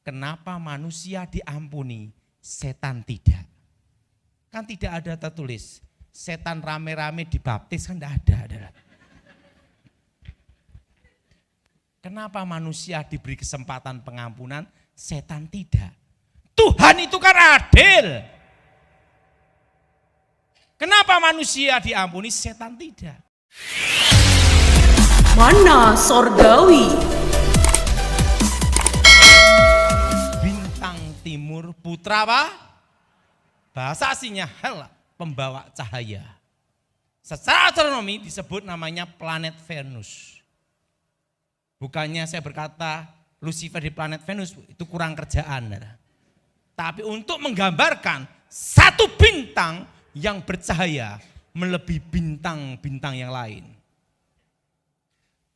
kenapa manusia diampuni, setan tidak? Kan tidak ada tertulis, setan rame-rame dibaptis, kan tidak ada. Kenapa manusia diberi kesempatan pengampunan, setan tidak? Tuhan itu kan adil. Kenapa manusia diampuni, setan tidak? Mana Sorgawi? Bintang timur, putra apa? Bahasa aslinya Hela, pembawa cahaya. Secara astronomi disebut namanya planet Venus. Bukannya saya berkata Lucifer di planet Venus, itu kurang kerjaan. Tapi untuk menggambarkan satu bintang yang bercahaya melebihi bintang-bintang yang lain.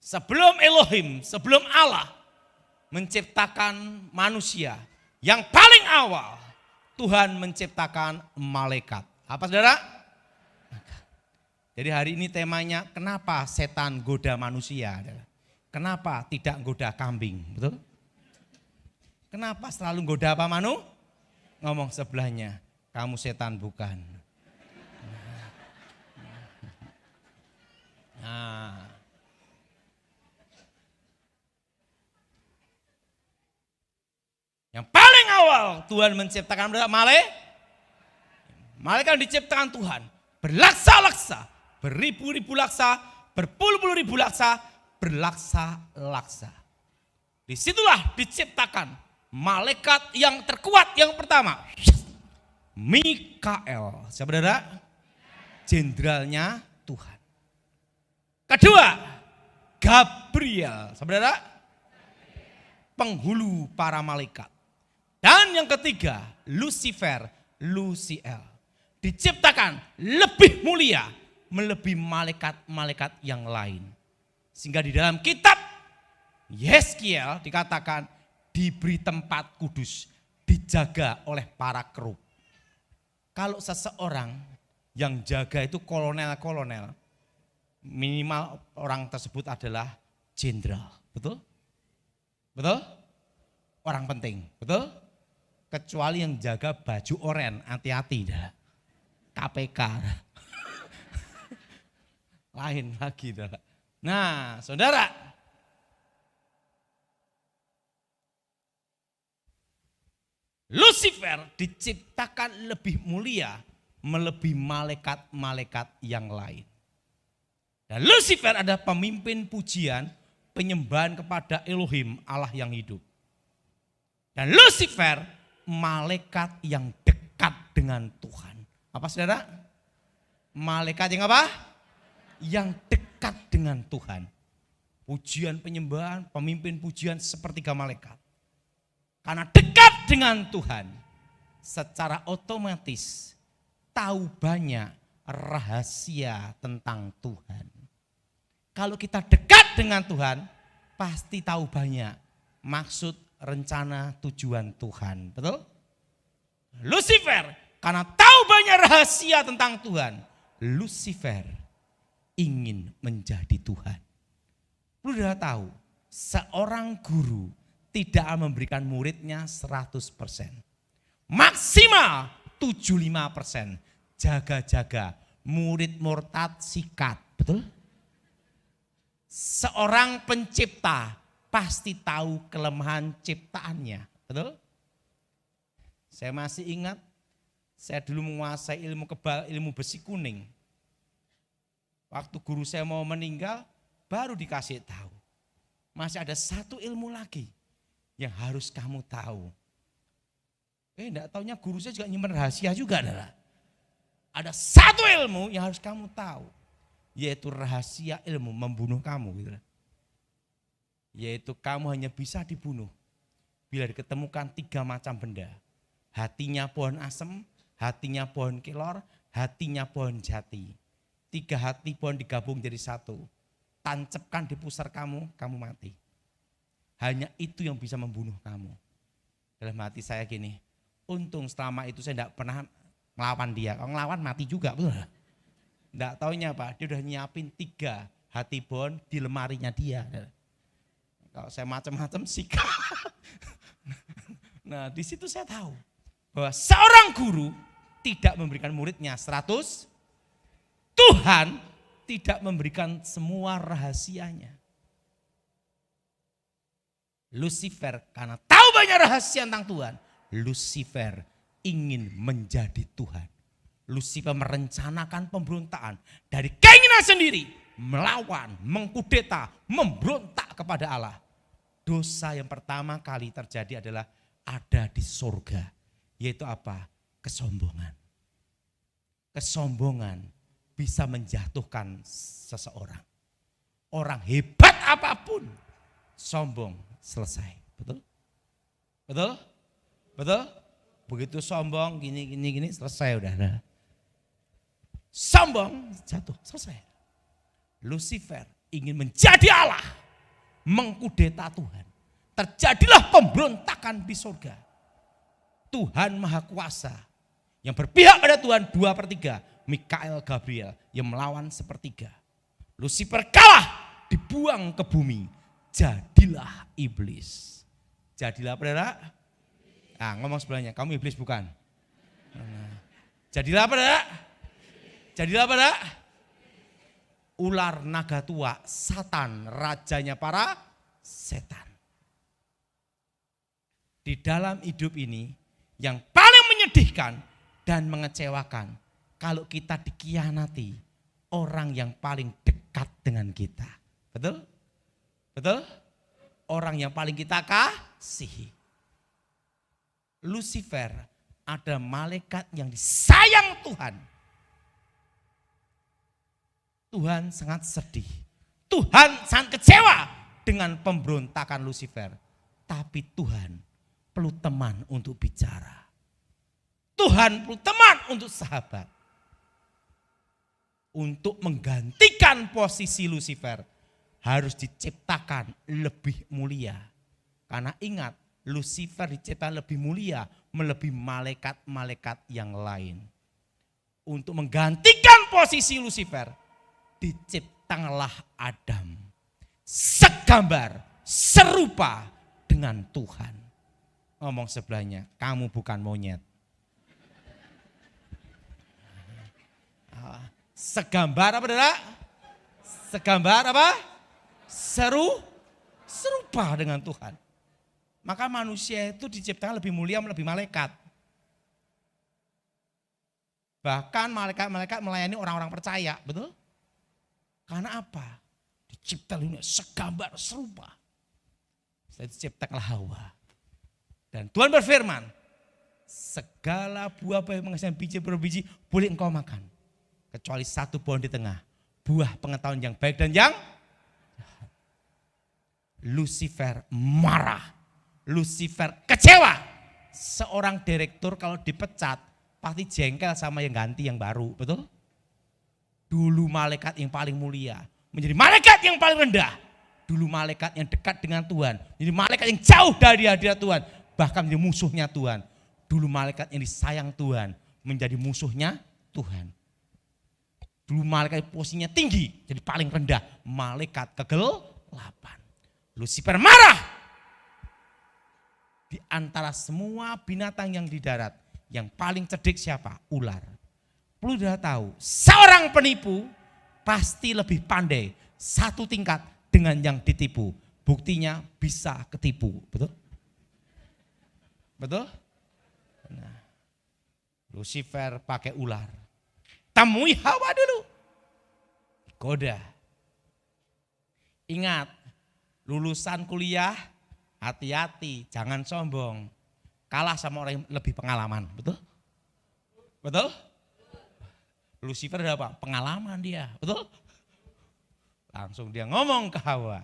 Sebelum Elohim, sebelum Allah menciptakan manusia, yang paling awal Tuhan menciptakan malaikat. Apa saudara? Jadi hari ini temanya kenapa setan goda manusia? Kenapa tidak goda kambing? Betul? Kenapa selalu goda apa Manu? Ngomong sebelahnya, kamu setan bukan. Nah. Yang paling awal Tuhan menciptakan malaikat diciptakan Tuhan. Berlaksa-laksa, beribu-ribu laksa, berpuluh-puluh ribu laksa, berlaksa-laksa. Disitulah diciptakan malaikat yang terkuat yang pertama. Mikael, siapa saudara? Jenderalnya Tuhan. Kedua, Gabriel, saudara? Penghulu para malaikat. Dan yang ketiga, Lucifer, Luciel. Diciptakan lebih mulia, melebihi malaikat-malaikat yang lain. Sehingga di dalam kitab Yeskiel dikatakan diberi tempat kudus, dijaga oleh para kerub. Kalau seseorang yang jaga itu kolonel-kolonel, minimal orang tersebut adalah jenderal, betul? Betul? Orang penting, betul? Kecuali yang jaga baju oren, hati-hati dah. KPK. Lain lagi dah. Nah, saudara. Lucifer diciptakan lebih mulia melebihi malaikat-malaikat yang lain. Dan Lucifer ada pemimpin pujian, penyembahan kepada Elohim, Allah yang hidup. Dan Lucifer, malaikat yang dekat dengan Tuhan. Apa saudara? Malaikat yang apa? Yang dekat dengan Tuhan. Pujian penyembahan, pemimpin pujian sepertiga malaikat. Karena dekat dengan Tuhan, secara otomatis tahu banyak rahasia tentang Tuhan. Kalau kita dekat dengan Tuhan, pasti tahu banyak maksud, rencana, tujuan Tuhan. Betul? Lucifer, karena tahu banyak rahasia tentang Tuhan, Lucifer ingin menjadi Tuhan. Lu udah tahu, seorang guru tidak memberikan muridnya 100%. Maksimal 75%. Jaga-jaga, murid murtad sikat. Betul? Seorang pencipta pasti tahu kelemahan ciptaannya. Betul? Saya masih ingat, saya dulu menguasai ilmu kebal, ilmu besi kuning. Waktu guru saya mau meninggal, baru dikasih tahu. Masih ada satu ilmu lagi yang harus kamu tahu. Enggak taunya guru saya juga nyimpen rahasia juga. Ada satu ilmu yang harus kamu tahu. Yaitu rahasia ilmu membunuh kamu. Gitu. Yaitu kamu hanya bisa dibunuh bila diketemukan 3 macam benda. Hatinya pohon asem, hatinya pohon kelor, hatinya pohon jati. 3 hati pohon digabung jadi 1. Tancapkan di pusar kamu, kamu mati. Hanya itu yang bisa membunuh kamu. Dalam hati saya gini, untung selama itu saya tidak pernah melawan dia. Kalau ngelawan mati juga. Tidak taunya apa, dia udah nyiapin 3 hati pohon di lemarinya dia. Kalau saya macam-macam sikat. Nah, di situ saya tahu bahwa seorang guru tidak memberikan muridnya 100, Tuhan tidak memberikan semua rahasianya. Lucifer karena tahu banyak rahasia tentang Tuhan, Lucifer ingin menjadi Tuhan. Lucifer merencanakan pemberontakan dari keinginan sendiri, melawan, mengkudeta, memberontak kepada Allah. Dosa yang pertama kali terjadi adalah ada di surga, yaitu apa? Kesombongan. Kesombongan bisa menjatuhkan seseorang. Orang hebat apapun, sombong, selesai. Betul? Betul? Betul? Begitu sombong, gini, selesai udah. Sombong, jatuh, selesai. Lucifer ingin menjadi Allah, mengkudeta Tuhan. Terjadilah pemberontakan di surga. Tuhan Maha Kuasa yang berpihak pada Tuhan 2/3, Mikael Gabriel yang melawan 1/3. Lucifer kalah, dibuang ke bumi. Jadilah iblis. Jadilah apa, saudara? Nah, ngomong sebelahnya, kamu iblis bukan? Jadilah apa, saudara? Jadilah apa, saudara? Ular naga tua, Satan, rajanya para setan. Di dalam hidup ini yang paling menyedihkan dan mengecewakan kalau kita dikhianati orang yang paling dekat dengan kita. Betul? Betul? Orang yang paling kita kasihi. Lucifer ada malaikat yang disayang Tuhan. Tuhan sangat sedih. Tuhan sangat kecewa dengan pemberontakan Lucifer. Tapi Tuhan perlu teman untuk bicara. Tuhan perlu teman untuk sahabat. Untuk menggantikan posisi Lucifer harus diciptakan lebih mulia. Karena ingat, Lucifer diciptakan lebih mulia melebihi malaikat-malaikat yang lain. Untuk menggantikan posisi Lucifer, diciptakanlah Adam. Segambar, serupa dengan Tuhan. Ngomong sebelahnya, kamu bukan monyet. Segambar apa, saudara? Segambar apa? Serupa dengan Tuhan. Maka manusia itu diciptakan lebih mulia melebihi malaikat. Bahkan malaikat-malaikat melayani orang-orang percaya, betul? Karena apa? Diciptakan segambar, serupa. Setelah diciptakanlah Hawa. Dan Tuhan berfirman, segala buah yang menghasilkan biji berbiji boleh engkau makan. Kecuali satu pohon di tengah, buah pengetahuan yang baik dan yang jahat. Lucifer marah, Lucifer kecewa. Seorang direktur kalau dipecat pasti jengkel sama yang ganti yang baru, betul? Dulu malaikat yang paling mulia menjadi malaikat yang paling rendah. Dulu malaikat yang dekat dengan Tuhan menjadi malaikat yang jauh dari hadirat Tuhan. Bahkan menjadi musuhnya Tuhan. Dulu malaikat yang disayang Tuhan menjadi musuhnya Tuhan. Dulu malaikat posisinya tinggi jadi paling rendah. Malaikat kegelapan. Lucifer marah. Di antara semua binatang yang di darat, yang paling cerdik siapa? Ular. Perlu dia tahu, seorang penipu pasti lebih pandai satu tingkat dengan yang ditipu. Buktinya bisa ketipu, betul? Betul? Nah, Lucifer pakai ular. Temui Hawa dulu. Goda. Ingat, lulusan kuliah, hati-hati, jangan sombong. Kalah sama orang yang lebih pengalaman, betul? Betul? Lucifer ada apa? Pengalaman dia, betul? Langsung dia ngomong ke Hawa.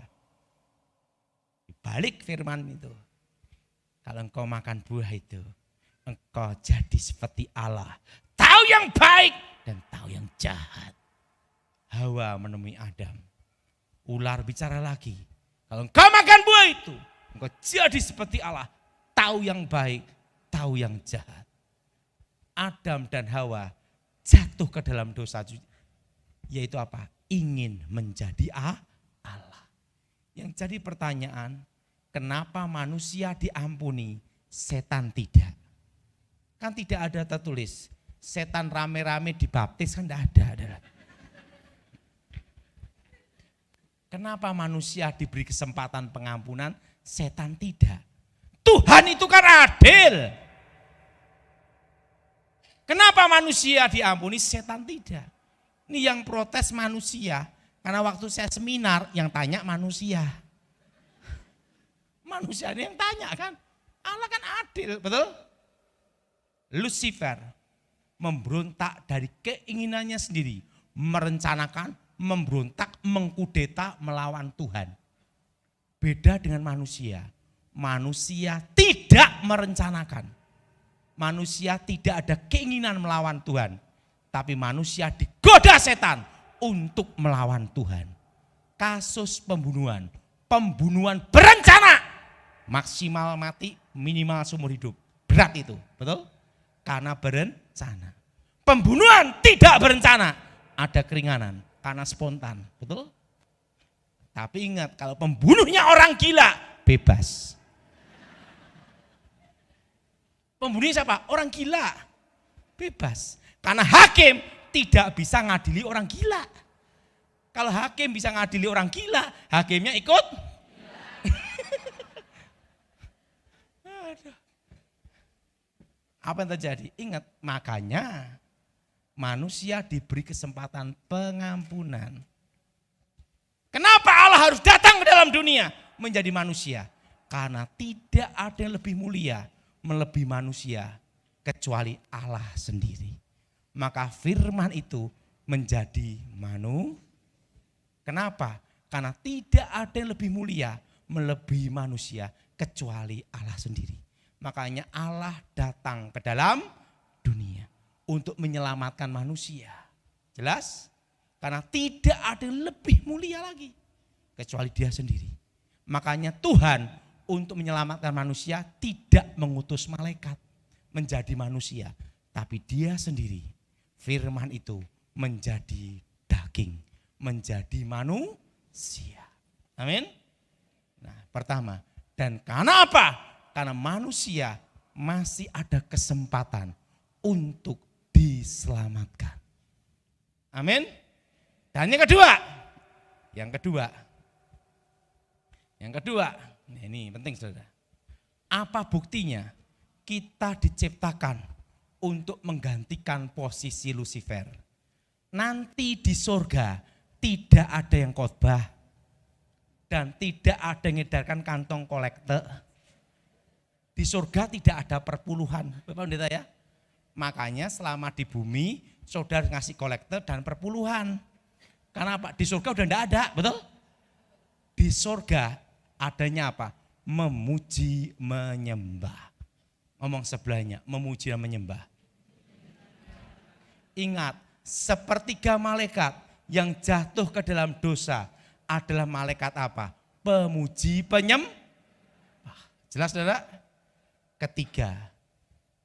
Balik firman itu. Kalau engkau makan buah itu, engkau jadi seperti Allah. Tahu yang baik dan tahu yang jahat. Hawa menemui Adam. Ular bicara lagi. Kalau engkau makan buah itu, engkau jadi seperti Allah. Tahu yang baik, tahu yang jahat. Adam dan Hawa jatuh ke dalam dosa. Yaitu apa? Ingin menjadi Allah. Yang jadi pertanyaan, kenapa manusia diampuni setan tidak. Kan tidak ada tertulis, setan rame-rame dibaptis, kan tidak ada. Kenapa manusia diberi kesempatan pengampunan, setan tidak? Tuhan itu kan adil. Kenapa manusia diampuni, setan tidak? Ini yang protes manusia. Karena waktu saya seminar, yang tanya manusia. Manusia ini yang tanya kan. Allah kan adil, betul? Lucifer memberontak dari keinginannya sendiri. Merencanakan, memberontak, mengkudeta melawan Tuhan. Beda dengan manusia. Manusia tidak merencanakan. Manusia tidak ada keinginan melawan Tuhan. Tapi manusia digoda setan untuk melawan Tuhan. Kasus pembunuhan. Pembunuhan berencana. Maksimal mati, minimal seumur hidup. Berat itu, betul? Karena berencana. Pembunuhan tidak berencana. Ada keringanan, karena spontan, betul? Tapi ingat, kalau pembunuhnya orang gila, bebas. Pembunuhnya siapa? Orang gila. Bebas. Karena hakim tidak bisa ngadili orang gila. Kalau hakim bisa ngadili orang gila, hakimnya ikut. Apa yang terjadi? Ingat, makanya manusia diberi kesempatan pengampunan. Kenapa Allah harus datang ke dalam dunia menjadi manusia? Karena tidak ada yang lebih mulia melebihi manusia kecuali Allah sendiri. Maka firman itu menjadi manusia. Kenapa? Karena tidak ada yang lebih mulia melebihi manusia kecuali Allah sendiri. Makanya Allah datang ke dalam dunia untuk menyelamatkan manusia. Jelas? Karena tidak ada yang lebih mulia lagi kecuali Dia sendiri. Makanya Tuhan untuk menyelamatkan manusia tidak mengutus malaikat menjadi manusia, tapi Dia sendiri, firman itu menjadi daging, menjadi manusia. Amin. Nah, pertama, dan karena apa? Karena manusia masih ada kesempatan untuk diselamatkan. Amin. Dan yang kedua, nah ini penting saudara. Apa buktinya kita diciptakan untuk menggantikan posisi Lucifer? Nanti di surga tidak ada yang khotbah dan tidak ada yang ngedarkan kantong kolekte. Di surga tidak ada perpuluhan, Bapak Pendeta ya. Makanya selama di bumi saudara ngasih kolekte dan perpuluhan. Karena apa? Di surga udah enggak ada, betul? Di surga adanya apa? Memuji, menyembah. Ngomong sebelahnya, memuji dan menyembah. Ingat, sepertiga malaikat yang jatuh ke dalam dosa adalah malaikat apa? Pemuji, penyembah. Jelas saudara? Ketiga,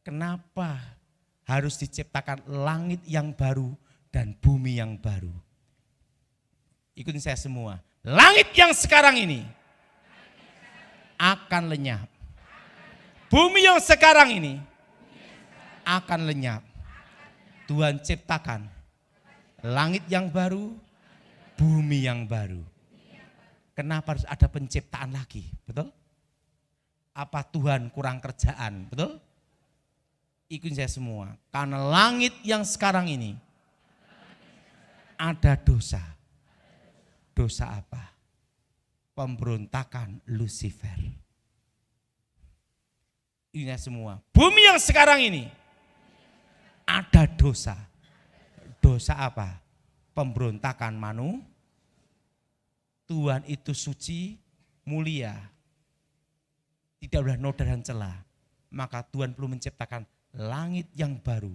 kenapa harus diciptakan langit yang baru dan bumi yang baru? Ikutin saya semua. Langit yang sekarang ini akan lenyap. Bumi yang sekarang ini akan lenyap. Tuhan ciptakan langit yang baru, bumi yang baru. Kenapa harus ada penciptaan lagi? Betul? Apa Tuhan kurang kerjaan? Betul? Ikutin saya semua. Karena langit yang sekarang ini ada dosa. Dosa apa? Pemberontakan Lucifer. Ini semua. Bumi yang sekarang ini ada dosa. Dosa apa? Pemberontakan Tuhan itu suci, mulia. Tidak boleh noda dan celah. Maka Tuhan perlu menciptakan langit yang baru,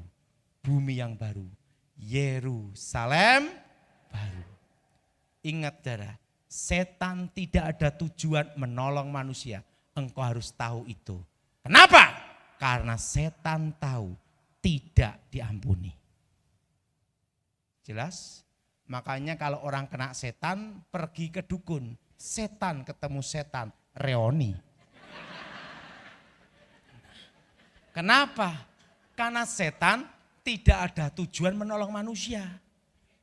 bumi yang baru, Yerusalem baru. Ingat saudara, setan tidak ada tujuan menolong manusia. Engkau harus tahu itu. Kenapa? Karena setan tahu tidak diampuni. Jelas? Makanya kalau orang kena setan pergi ke dukun. Setan ketemu setan, reoni. Kenapa? Karena setan tidak ada tujuan menolong manusia.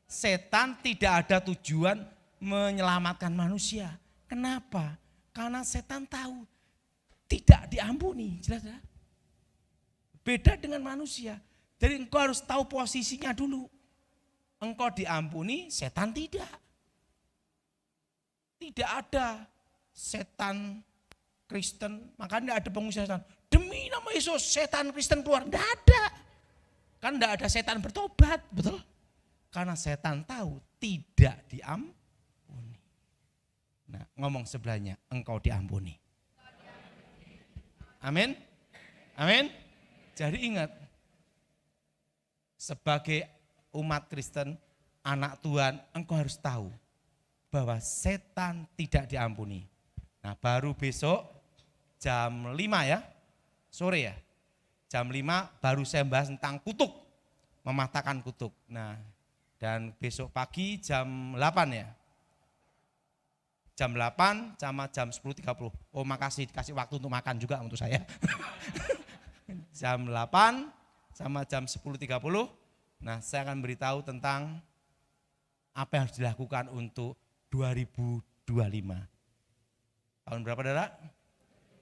Setan tidak ada tujuan menyelamatkan manusia. Kenapa? Karena setan tahu tidak diampuni. Jelas ya? Beda dengan manusia. Jadi engkau harus tahu posisinya dulu. Engkau diampuni, setan tidak. Tidak ada setan Kristen, makanya tidak ada pengusir setan. Demi nama Yesus setan Kristen keluar, tidak ada. Kan tidak ada setan bertobat, betul? Karena setan tahu tidak diampuni. Nah, ngomong sebelahnya, engkau diampuni. Amin. Amin. Jadi ingat, sebagai umat Kristen, anak Tuhan, engkau harus tahu bahwa setan tidak diampuni. Nah, baru besok jam 5 ya, sore ya. Jam 5 baru saya bahas tentang kutuk, mematahkan kutuk. Nah, dan besok pagi jam 8 ya. Jam 8 sama jam 10.30. Oh, makasih dikasih waktu untuk makan juga untuk saya. Jam 8 sama jam 10.30. Nah, saya akan beritahu tentang apa yang harus dilakukan untuk 2025. Tahun berapa, Saudara?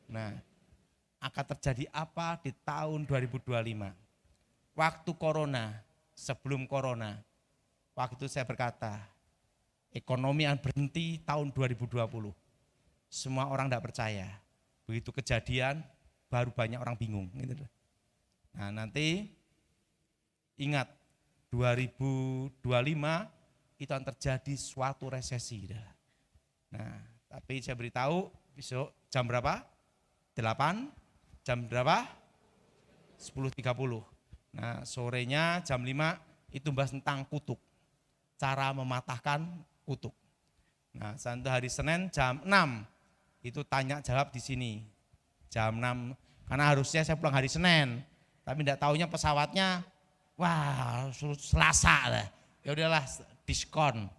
Nah, akan terjadi apa di tahun 2025? Waktu corona, sebelum corona, waktu itu saya berkata, ekonomi akan berhenti tahun 2020. Semua orang tidak percaya. Begitu kejadian, baru banyak orang bingung. Nah, nanti ingat, 2025 itu akan terjadi suatu resesi. Nah, tapi saya beritahu besok jam berapa? 8, jam berapa? 10.30. Nah, sorenya jam 5 itu bahas tentang kutuk. Cara mematahkan kutuk. Nah, sampai hari Senin jam 6 itu tanya jawab di sini. Jam 6, karena harusnya saya pulang hari Senin, tapi tidak taunya pesawatnya wah, Selasa lah. Ya udahlah, diskon.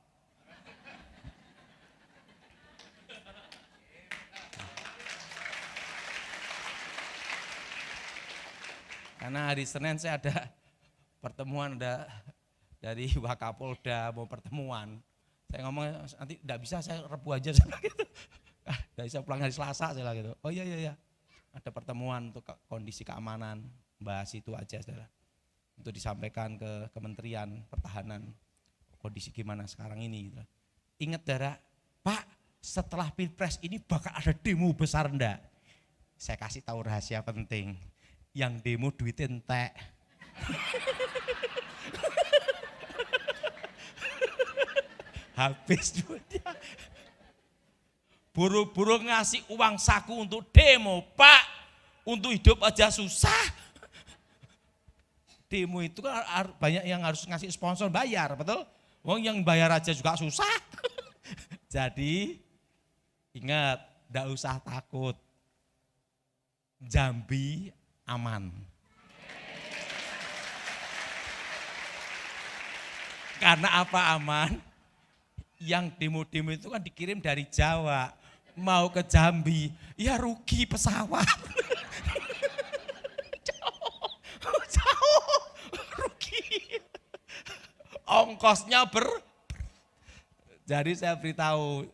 Karena hari Senin saya ada pertemuan, ada dari Wakapolda mau pertemuan. Saya ngomong nanti tidak bisa, saya Rebu aja gitu. Dari saya pulang hari Selasa saya gitu. Oh iya. Ada pertemuan untuk kondisi keamanan, bahas itu aja saudara. Untuk disampaikan ke Kementerian Pertahanan, kondisi gimana sekarang ini. Gitu. Ingat saudara, Pak, setelah Pilpres ini bakal ada demo besar enggak? Saya kasih tahu rahasia penting. Yang demo duit entek. Habis duitnya. Buru-buru ngasih uang saku untuk demo, Pak. Untuk hidup aja susah. Demo itu kan banyak yang harus ngasih sponsor bayar, betul? Wong yang bayar aja juga susah. Jadi ingat, enggak usah takut. Jambi aman. Karena apa aman? Yang demo-demo itu kan dikirim dari Jawa, mau ke Jambi, ya rugi pesawat. Jauh, rugi. Ongkosnya Jadi saya beritahu,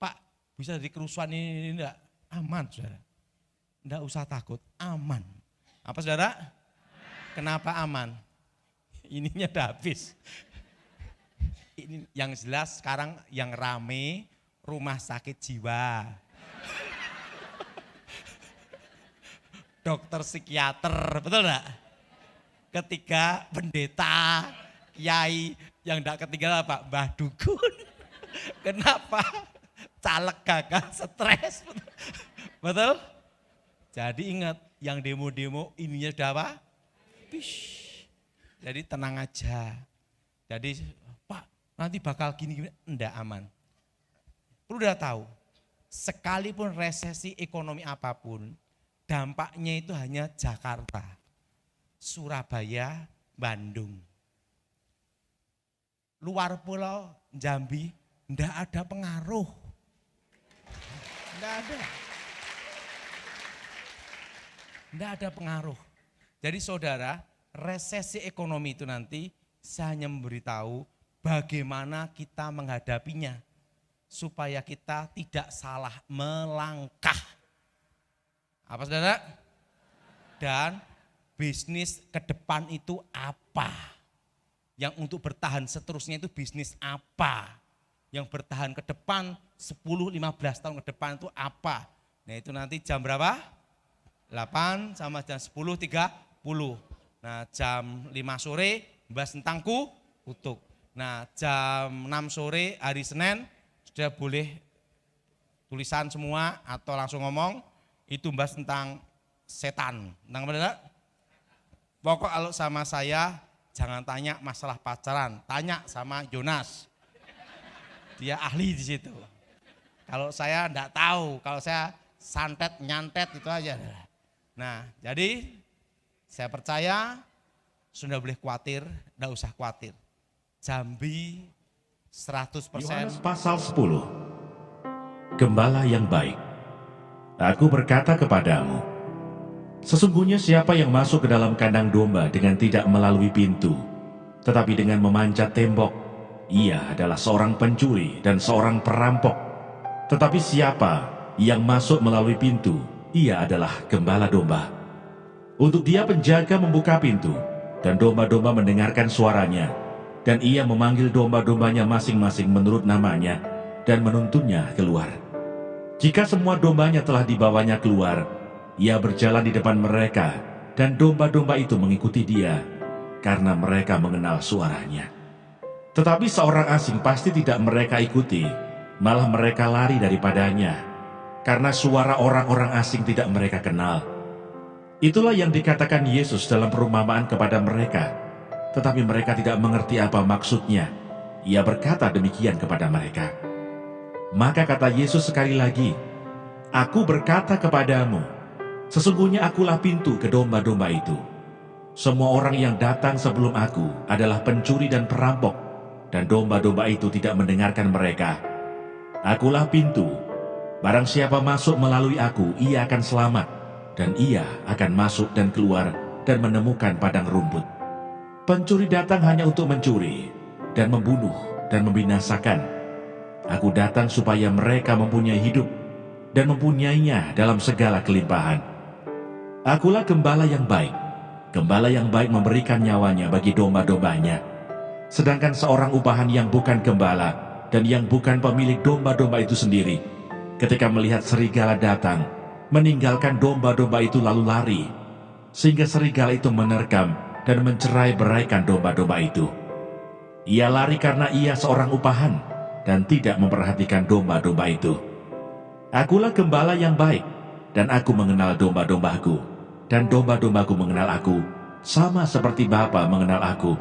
Pak, bisa jadi kerusuhan ini enggak? Aman, saudara. Enggak usah takut, aman. Apa saudara? Kenapa aman? Ininya udah habis. Ini yang jelas sekarang yang rame rumah sakit jiwa. Dokter psikiater, betul enggak? Ketiga pendeta, kiai, yang enggak ketiga apa? Mbah Dukun. Kenapa? Caleg gagal, stres. Betul? Jadi ingat, yang demo-demo ininya sudah apa? Pish. Jadi tenang aja. Jadi Pak, nanti bakal gini-gini, enggak aman. Perlu udah tahu, sekalipun resesi ekonomi apapun, dampaknya itu hanya Jakarta, Surabaya, Bandung. Luar pulau Jambi, enggak ada pengaruh. Enggak ada. Tidak ada pengaruh. Jadi saudara, resesi ekonomi itu nanti saya hanya memberitahu bagaimana kita menghadapinya. Supaya kita tidak salah melangkah. Apa saudara? Dan bisnis ke depan itu apa? Yang untuk bertahan seterusnya itu bisnis apa? Yang bertahan ke depan 10-15 tahun ke depan itu apa? Nah itu nanti jam berapa? 8 sama jam 10.30. Nah jam 5 sore bahas tentang kutuk. Nah jam 6 sore hari Senin sudah boleh tulisan semua atau langsung ngomong. Itu bahas tentang setan. Tentang apa? Pokok kalau sama saya jangan tanya masalah pacaran, tanya sama Yonas. Dia ahli di situ. Kalau saya enggak tahu, kalau saya santet nyantet itu aja. Nah, jadi saya percaya sudah boleh khawatir, enggak usah khawatir. Jambi 100%. Yohanes pasal 10. Gembala yang baik. Aku berkata kepadamu, sesungguhnya siapa yang masuk ke dalam kandang domba dengan tidak melalui pintu, tetapi dengan memanjat tembok, ia adalah seorang pencuri dan seorang perampok. Tetapi siapa yang masuk melalui pintu, ia adalah gembala domba. Untuk dia penjaga membuka pintu, dan domba-domba mendengarkan suaranya, dan ia memanggil domba-dombanya masing-masing menurut namanya, dan menuntunnya keluar. Jika semua dombanya telah dibawanya keluar, ia berjalan di depan mereka, dan domba-domba itu mengikuti dia, karena mereka mengenal suaranya. Tetapi seorang asing pasti tidak mereka ikuti, malah mereka lari daripadanya, karena suara orang-orang asing tidak mereka kenal. Itulah yang dikatakan Yesus dalam perumpamaan kepada mereka, tetapi mereka tidak mengerti apa maksudnya. Ia berkata demikian kepada mereka. Maka kata Yesus sekali lagi, Aku berkata kepadamu, sesungguhnya akulah pintu ke domba-domba itu. Semua orang yang datang sebelum aku adalah pencuri dan perampok, dan domba-domba itu tidak mendengarkan mereka. Akulah pintu, barang siapa masuk melalui aku, ia akan selamat, dan ia akan masuk dan keluar dan menemukan padang rumput. Pencuri datang hanya untuk mencuri, dan membunuh, dan membinasakan. Aku datang supaya mereka mempunyai hidup, dan mempunyainya dalam segala kelimpahan. Akulah gembala yang baik. Gembala yang baik memberikan nyawanya bagi domba-dombanya. Sedangkan seorang upahan yang bukan gembala dan yang bukan pemilik domba-domba itu sendiri, ketika melihat serigala datang, meninggalkan domba-domba itu lalu lari, sehingga serigala itu menerkam dan mencerai-beraikan domba-domba itu. Ia lari karena ia seorang upahan dan tidak memperhatikan domba-domba itu. Akulah gembala yang baik, dan aku mengenal domba-dombaku, dan domba-dombaku mengenal aku, sama seperti Bapa mengenal aku,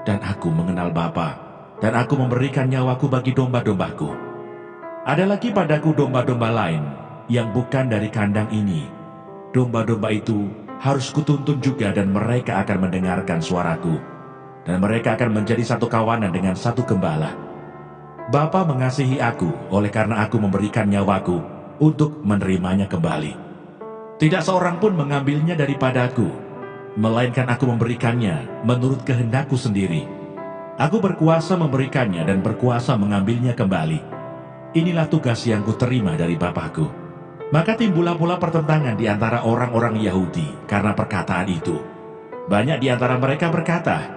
dan aku mengenal Bapa, dan aku memberikan nyawaku bagi domba-dombaku. Ada lagi padaku domba-domba lain, yang bukan dari kandang ini. Domba-domba itu harus kutuntun juga, dan mereka akan mendengarkan suaraku, dan mereka akan menjadi satu kawanan dengan satu gembala. Bapa mengasihi aku oleh karena aku memberikan nyawaku untuk menerimanya kembali. Tidak seorang pun mengambilnya daripadaku, melainkan aku memberikannya menurut kehendakku sendiri. Aku berkuasa memberikannya dan berkuasa mengambilnya kembali. Inilah tugas yang kuterima dari Bapakku. Maka timbullah pula pertentangan di antara orang-orang Yahudi karena perkataan itu. Banyak di antara mereka berkata,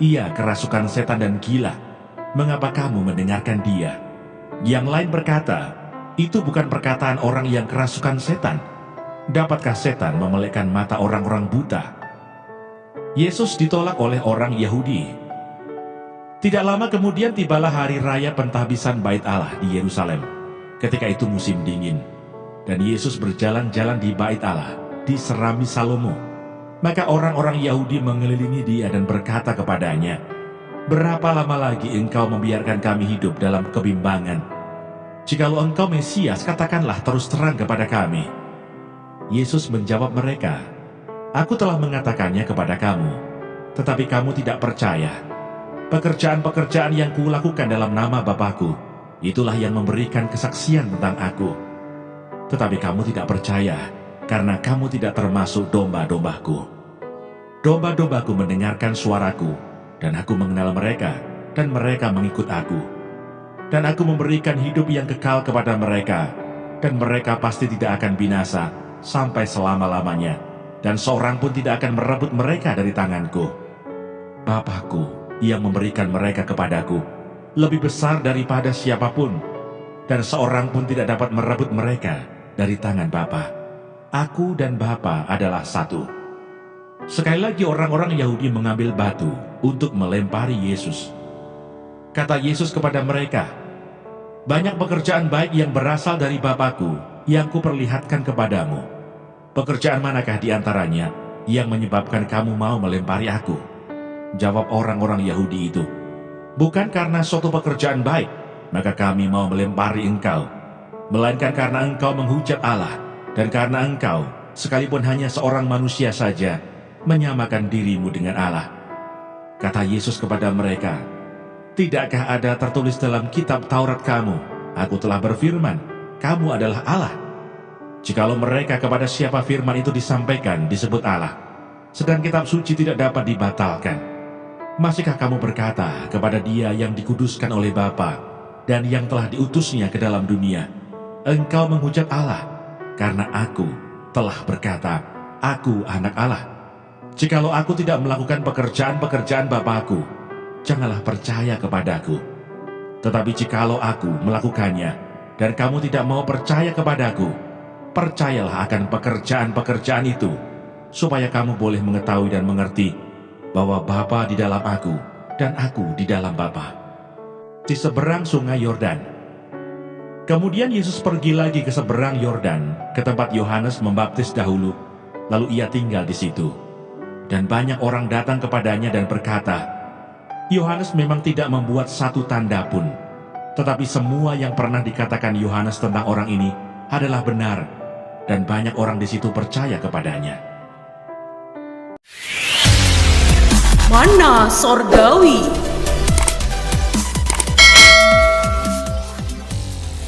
Ia kerasukan setan dan gila. Mengapa kamu mendengarkan dia? Yang lain berkata, itu bukan perkataan orang yang kerasukan setan. Dapatkah setan memelekkan mata orang-orang buta? Yesus ditolak oleh orang Yahudi. Tidak lama kemudian tibalah hari raya pentahbisan Bait Allah di Yerusalem. Ketika itu musim dingin, dan Yesus berjalan-jalan di Bait Allah, diserami Salomo. Maka orang-orang Yahudi mengelilingi dia dan berkata kepadanya, Berapa lama lagi engkau membiarkan kami hidup dalam kebimbangan? Jikalau engkau Mesias, katakanlah terus terang kepada kami. Yesus menjawab mereka, Aku telah mengatakannya kepada kamu, tetapi kamu tidak percaya. Pekerjaan-pekerjaan yang kulakukan dalam nama Bapakku, itulah yang memberikan kesaksian tentang aku. Tetapi kamu tidak percaya, karena kamu tidak termasuk domba-dombaku. Domba-dombaku mendengarkan suaraku, dan aku mengenal mereka, dan mereka mengikut aku. Dan aku memberikan hidup yang kekal kepada mereka, dan mereka pasti tidak akan binasa sampai selama-lamanya, dan seorang pun tidak akan merebut mereka dari tanganku. Bapakku yang memberikan mereka kepadaku lebih besar daripada siapapun, dan seorang pun tidak dapat merebut mereka dari tangan Bapa. Aku dan Bapa adalah satu. Sekali lagi orang-orang Yahudi mengambil batu untuk melempari Yesus. Kata Yesus kepada mereka, "Banyak pekerjaan baik yang berasal dari Bapakku yang kuperlihatkan kepadamu. Pekerjaan manakah di antaranya yang menyebabkan kamu mau melempari aku?" Jawab orang-orang Yahudi itu, "Bukan karena suatu pekerjaan baik, maka kami mau melempari engkau, melainkan karena engkau menghujat Allah, dan karena engkau, sekalipun hanya seorang manusia saja, menyamakan dirimu dengan Allah." Kata Yesus kepada mereka, "Tidakkah ada tertulis dalam kitab Taurat kamu, aku telah berfirman, kamu adalah Allah?" Jikalau mereka kepada siapa firman itu disampaikan disebut Allah, sedang kitab suci tidak dapat dibatalkan, masihkah kamu berkata kepada Dia yang dikuduskan oleh Bapa dan yang telah diutusnya ke dalam dunia, engkau menghujat Allah, karena aku telah berkata, aku anak Allah? Jikalau aku tidak melakukan pekerjaan-pekerjaan Bapakku, janganlah percaya kepadaku. Tetapi jikalau aku melakukannya, dan kamu tidak mau percaya kepadaku, percayalah akan pekerjaan-pekerjaan itu, supaya kamu boleh mengetahui dan mengerti bahwa Bapa di dalam aku, dan aku di dalam Bapa. Di seberang sungai Yordan. Kemudian Yesus pergi lagi ke seberang Yordan, ke tempat Yohanes membaptis dahulu, lalu ia tinggal di situ. Dan banyak orang datang kepadanya dan berkata, Yohanes memang tidak membuat satu tanda pun, tetapi semua yang pernah dikatakan Yohanes tentang orang ini adalah benar, dan banyak orang di situ percaya kepadanya. Mana Sorgawi.